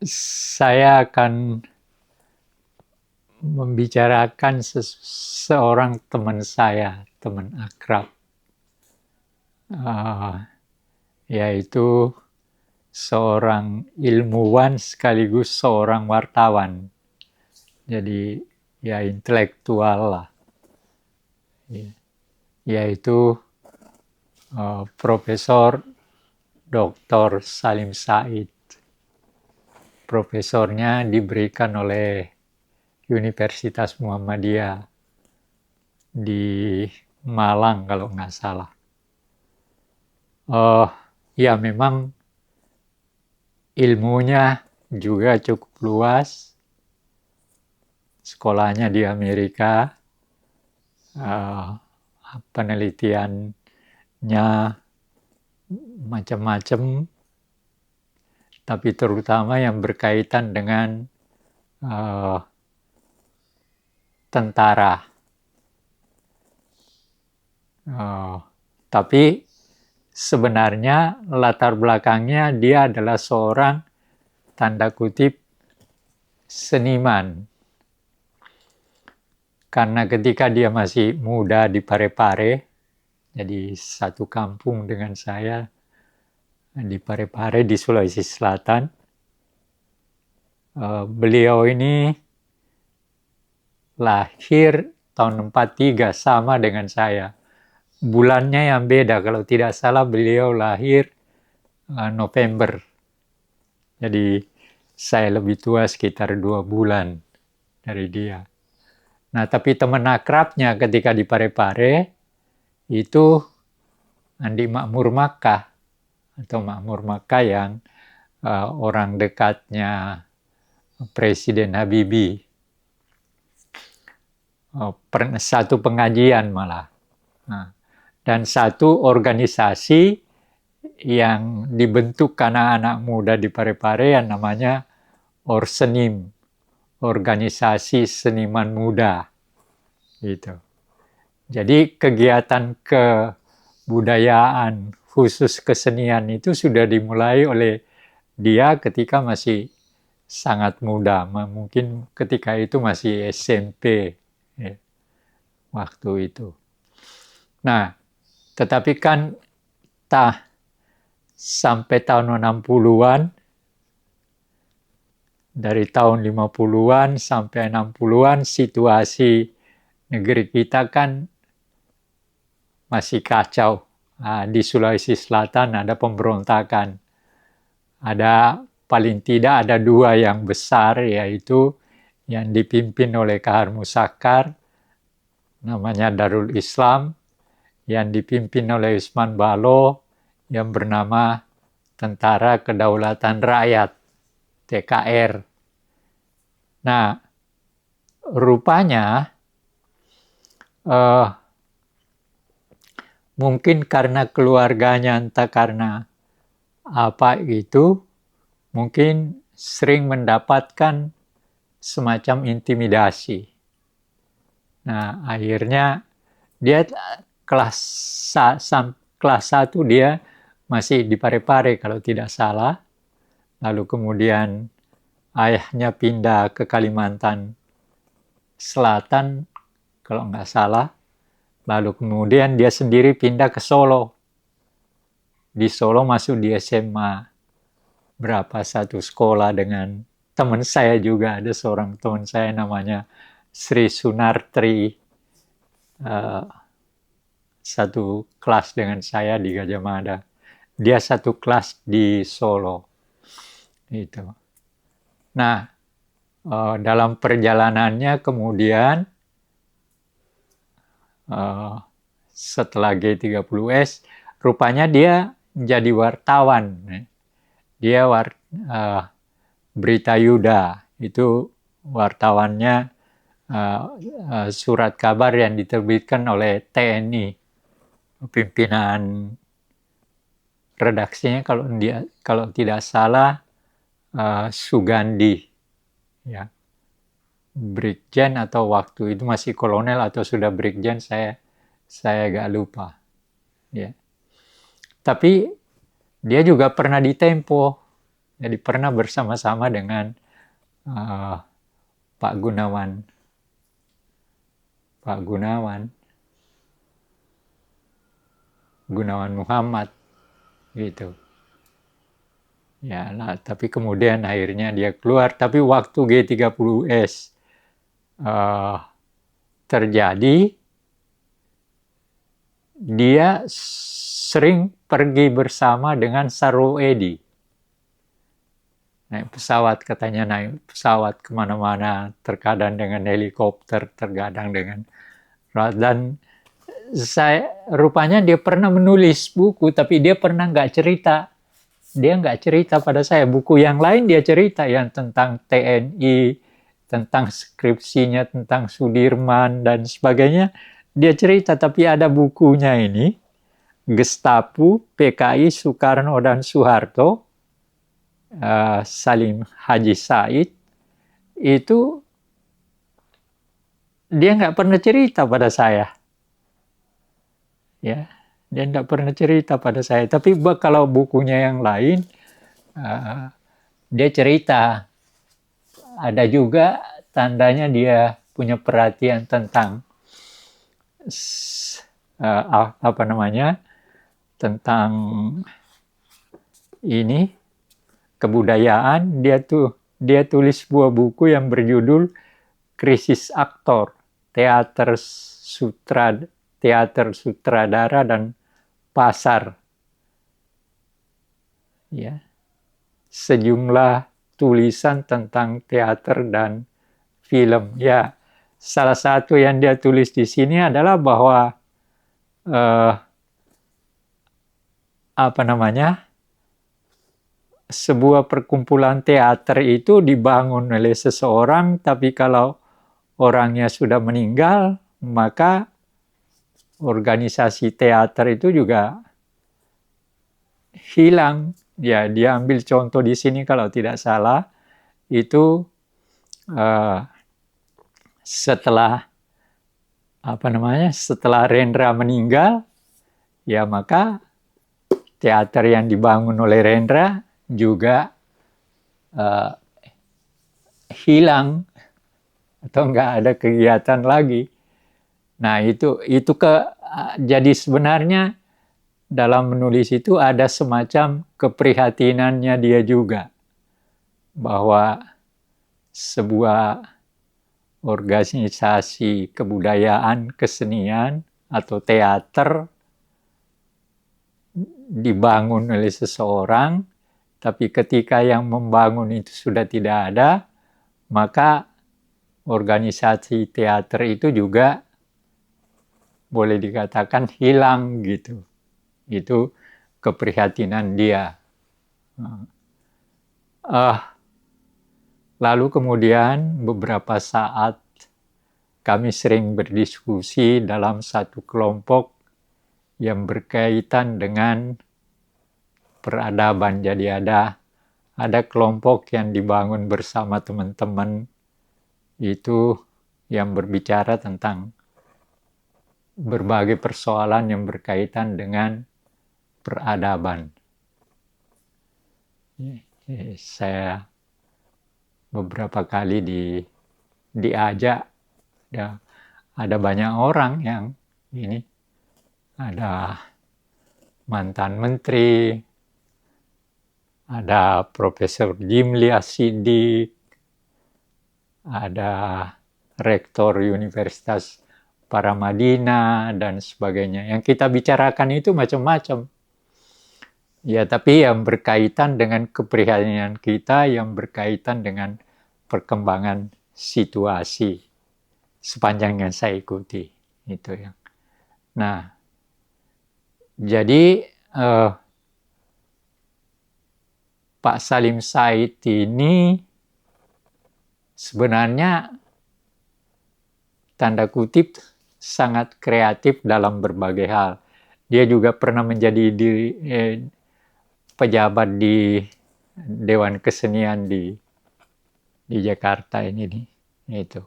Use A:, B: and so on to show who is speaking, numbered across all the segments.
A: Saya akan membicarakan seorang teman saya, teman akrab, yaitu seorang ilmuwan sekaligus seorang wartawan. Jadi ya intelektual lah, yaitu Profesor Dr. Salim Said. Profesornya diberikan oleh Universitas Muhammadiyah di Malang kalau nggak salah. Ya memang ilmunya juga cukup luas. Sekolahnya di Amerika, penelitiannya macam-macam, tapi terutama yang berkaitan dengan tentara. Tapi sebenarnya latar belakangnya dia adalah seorang tanda kutip seniman. Karena ketika dia masih muda di Parepare, jadi satu kampung dengan saya di Parepare di Sulawesi Selatan, beliau ini lahir tahun 43 sama dengan saya. Bulannya yang beda, kalau tidak salah beliau lahir November. Jadi saya lebih tua sekitar 2 bulan dari dia. Nah, tapi teman akrabnya ketika di Parepare itu Andi Makmur Makkah, atau Makmur Makkah yang orang dekatnya Presiden Habibie. Satu pengajian malah. Nah, dan satu organisasi yang dibentuk anak-anak muda di Parepare yang namanya Orsenim, Organisasi Seniman Muda. Gitu. Jadi kegiatan kebudayaan khusus kesenian itu sudah dimulai oleh dia ketika masih sangat muda, mungkin ketika itu masih SMP ya, waktu itu. Nah, tetapi kan sampai tahun 60-an, dari tahun 50-an sampai 60-an, situasi negeri kita kan masih kacau. Di Sulawesi Selatan ada pemberontakan. Paling tidak ada 2 yang besar, yaitu yang dipimpin oleh Kahar Muzakkar, namanya Darul Islam, yang dipimpin oleh Usman Balo, yang bernama Tentara Kedaulatan Rakyat, TKR. Nah, rupanya mungkin karena keluarganya, entah karena apa itu, mungkin sering mendapatkan semacam intimidasi. Nah, akhirnya dia kelas 1 dia masih di Parepare kalau tidak salah. Lalu kemudian ayahnya pindah ke Kalimantan Selatan kalau nggak salah. Lalu kemudian dia sendiri pindah ke Solo. Di Solo masuk di SMA. Satu sekolah dengan teman saya juga. Ada seorang teman saya namanya Sri Sunartri. Satu kelas dengan saya di Gajah Mada. Dia satu kelas di Solo. Itu. Nah, dalam perjalanannya kemudian setelah G30S, rupanya dia jadi wartawan. Dia Berita Yuda, itu wartawannya surat kabar yang diterbitkan oleh TNI. Pimpinan redaksinya kalau tidak salah Sugandi, ya, Brigjen atau waktu itu masih kolonel atau sudah Brigjen, saya agak lupa, ya. Tapi dia juga pernah di Tempo, Jadi pernah bersama-sama dengan Pak Gunawan. Gunawan Muhammad gitu. Ya, nah, tapi kemudian akhirnya dia keluar. Tapi waktu G30S terjadi, dia sering pergi bersama dengan Sarwo Edi. Naik pesawat, katanya naik pesawat kemana-mana, terkadang dengan helikopter, terkadang dengan... Dan rupanya dia pernah menulis buku, tapi dia pernah nggak cerita. Dia nggak cerita pada saya. Buku yang lain dia cerita, yang tentang TNI, tentang skripsinya, tentang Sudirman, dan sebagainya. Dia cerita, tapi ada bukunya ini, Gestapo, PKI, Soekarno, dan Soeharto, Salim Haji Said, itu dia nggak pernah cerita pada saya. Ya, dia nggak pernah cerita pada saya. Tapi kalau bukunya yang lain, dia cerita. Ada juga tandanya dia punya perhatian tentang tentang ini kebudayaan. Dia tulis sebuah buku yang berjudul Krisis Aktor, Teater Sutradara dan Pasar. Ya. Sejumlah tulisan tentang teater dan film. Ya, salah satu yang dia tulis di sini adalah bahwa sebuah perkumpulan teater itu dibangun oleh seseorang, tapi kalau orangnya sudah meninggal, maka organisasi teater itu juga hilang. Ya, dia ambil contoh di sini kalau tidak salah, itu setelah Rendra meninggal, ya maka teater yang dibangun oleh Rendra juga hilang atau nggak ada kegiatan lagi. Nah, jadi sebenarnya dalam menulis itu ada semacam keprihatinannya dia juga, bahwa sebuah organisasi kebudayaan, kesenian, atau teater dibangun oleh seseorang, tapi ketika yang membangun itu sudah tidak ada, maka organisasi teater itu juga boleh dikatakan hilang gitu. Itu keprihatinan dia. Lalu kemudian beberapa saat kami sering berdiskusi dalam satu kelompok yang berkaitan dengan peradaban. Jadi ada kelompok yang dibangun bersama teman-teman itu yang berbicara tentang berbagai persoalan yang berkaitan dengan peradaban. Saya beberapa kali diajak, ya, ada banyak orang yang ini, ada mantan menteri, ada Profesor Jimli As-Siddiq, ada Rektor Universitas Paramadina, dan sebagainya. Yang kita bicarakan itu macam-macam. Ya, tapi yang berkaitan dengan keprihatinan kita, yang berkaitan dengan perkembangan situasi sepanjang yang saya ikuti. Itu ya. Nah, jadi Pak Salim Said ini sebenarnya tanda kutip sangat kreatif dalam berbagai hal. Dia juga pernah menjadi pejabat di Dewan Kesenian di Jakarta ini nih, itu.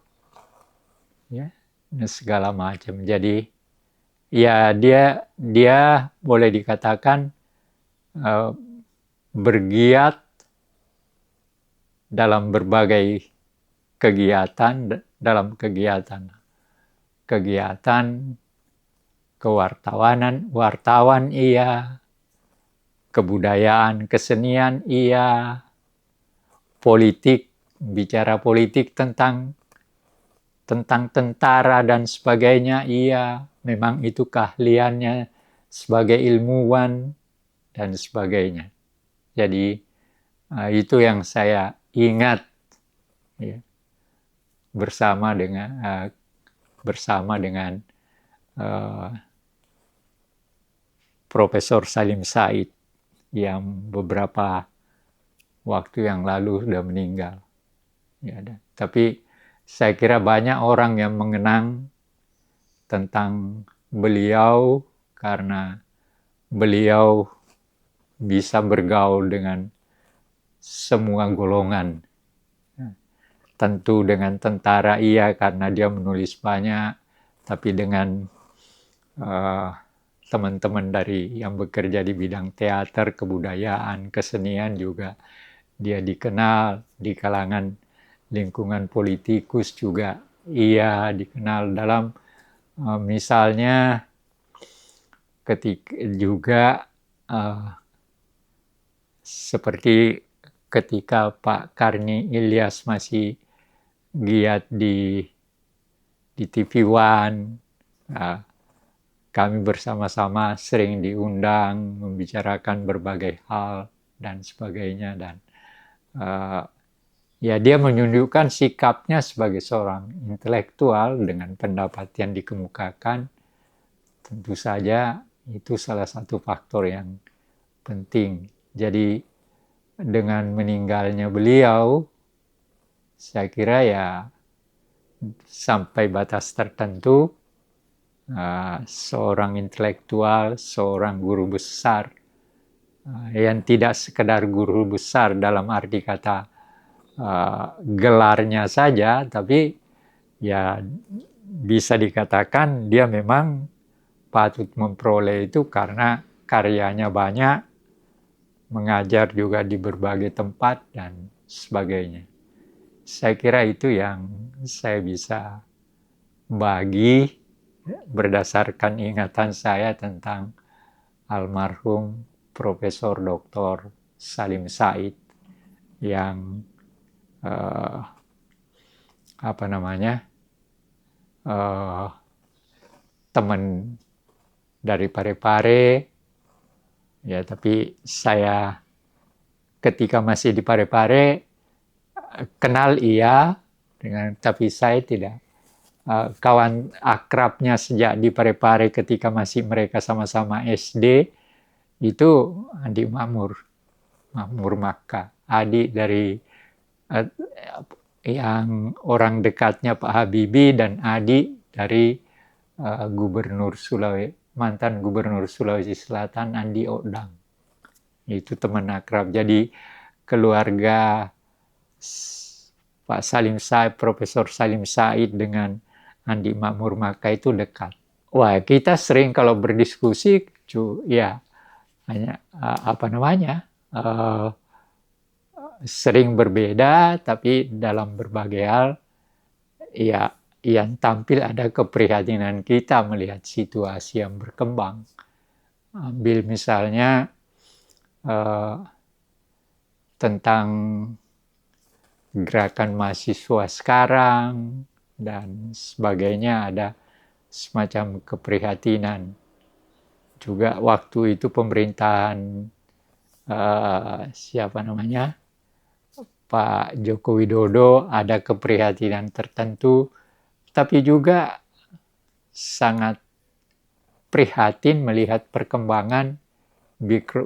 A: Ya, segala macam. Jadi ya dia boleh dikatakan bergiat dalam berbagai kegiatan, kegiatan kewartawanan, wartawan iya, kebudayaan, kesenian iya, politik, bicara politik tentang tentara dan sebagainya iya, memang itu keahliannya sebagai ilmuwan dan sebagainya. Jadi itu yang saya ingat ya, bersama dengan Profesor Salim Said yang beberapa waktu yang lalu sudah meninggal. Ya, tapi saya kira banyak orang yang mengenang tentang beliau karena beliau bisa bergaul dengan semua golongan. Tentu dengan tentara iya karena dia menulis banyak, tapi dengan teman-teman dari yang bekerja di bidang teater, kebudayaan, kesenian juga dia dikenal di kalangan lingkungan politikus juga ia dikenal dalam misalnya ketika juga seperti ketika Pak Karni Ilyas masih giat di TV One, kami bersama-sama sering diundang membicarakan berbagai hal dan sebagainya, dan ya dia menunjukkan sikapnya sebagai seorang intelektual dengan pendapat yang dikemukakan. Tentu saja itu salah satu faktor yang penting. Jadi dengan meninggalnya beliau, saya kira ya sampai batas tertentu seorang intelektual, seorang guru besar yang tidak sekedar guru besar dalam arti kata gelarnya saja, tapi ya bisa dikatakan dia memang patut memperoleh itu karena karyanya banyak, mengajar juga di berbagai tempat dan sebagainya. Saya kira itu yang saya bisa bagi berdasarkan ingatan saya tentang almarhum Profesor Dr. Salim Said yang teman dari Parepare ya, tapi saya ketika masih di Parepare kenal iya tapi saya tidak kawan akrabnya sejak di Parepare ketika masih mereka sama-sama SD itu Andi Makmur Makkah, adik dari yang orang dekatnya Pak Habibie dan adik dari mantan Gubernur Sulawesi Selatan Andi Odang. Itu teman akrab. Jadi keluarga Pak Salim Said, Profesor Salim Said dengan Andi Makmur Makkah itu dekat. Wah, kita sering kalau berdiskusi, ya hanya sering berbeda, tapi dalam berbagai hal, ya yang tampil ada keprihatinan kita melihat situasi yang berkembang. Ambil misalnya tentang gerakan mahasiswa sekarang dan sebagainya, ada semacam keprihatinan. Juga waktu itu pemerintahan Pak Joko Widodo ada keprihatinan tertentu, tapi juga sangat prihatin melihat perkembangan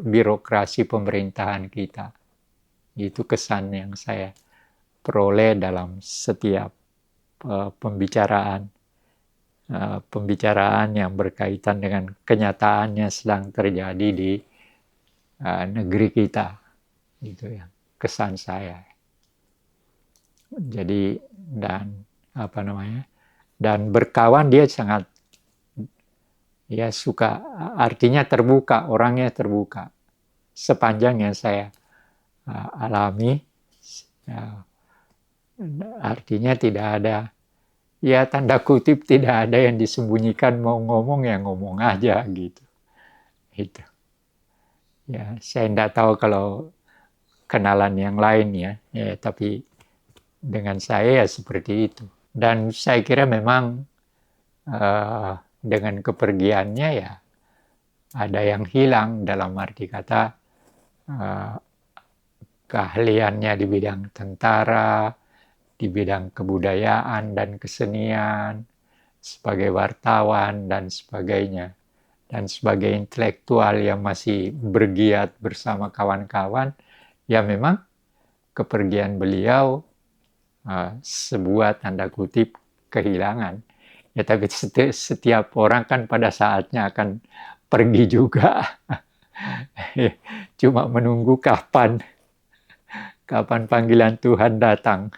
A: birokrasi pemerintahan kita. Itu kesan yang saya peroleh dalam setiap pembicaraan yang berkaitan dengan kenyataan yang sedang terjadi di negeri kita. Itu yang kesan saya. Jadi dan berkawan dia sangat suka, artinya terbuka, orangnya terbuka. Sepanjang yang saya alami Ya, artinya tidak ada, ya tanda kutip tidak ada yang disembunyikan, mau ngomong ya ngomong aja gitu. Itu. Ya, saya tidak tahu kalau kenalan yang lain ya, tapi dengan saya ya seperti itu. Dan saya kira memang dengan kepergiannya ya ada yang hilang, dalam arti kata uh, keahliannya di bidang tentara, di bidang kebudayaan dan kesenian, sebagai wartawan dan sebagainya. Dan sebagai intelektual yang masih bergiat bersama kawan-kawan, ya memang kepergian beliau sebuah tanda kutip kehilangan. Ya tapi setiap orang kan pada saatnya akan pergi juga. Cuma menunggu kapan panggilan Tuhan datang.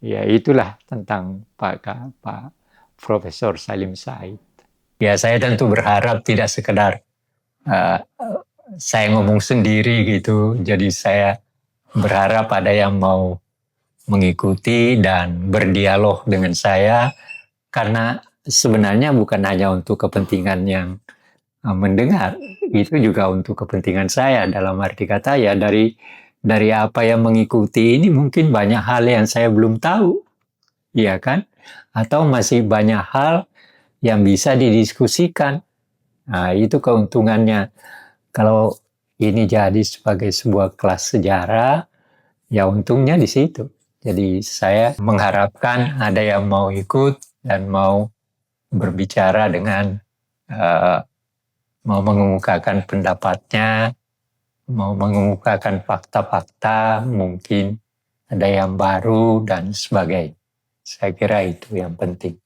A: Ya itulah tentang Pak Profesor Salim Said. Ya saya tentu berharap tidak sekedar saya ngomong sendiri gitu. Jadi saya berharap ada yang mau mengikuti dan berdialog dengan saya, karena sebenarnya bukan hanya untuk kepentingan yang mendengar, itu juga untuk kepentingan saya, dalam arti kata ya dari apa yang mengikuti ini mungkin banyak hal yang saya belum tahu, ya kan? Atau masih banyak hal yang bisa didiskusikan. Nah, itu keuntungannya. Kalau ini jadi sebagai sebuah kelas sejarah, ya untungnya di situ. Jadi saya mengharapkan ada yang mau ikut dan mau berbicara dengan mau mengemukakan pendapatnya, mau mengemukakan fakta-fakta, mungkin ada yang baru dan sebagainya. Saya kira itu yang penting.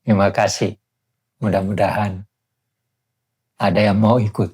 A: Terima kasih. Mudah-mudahan ada yang mau ikut.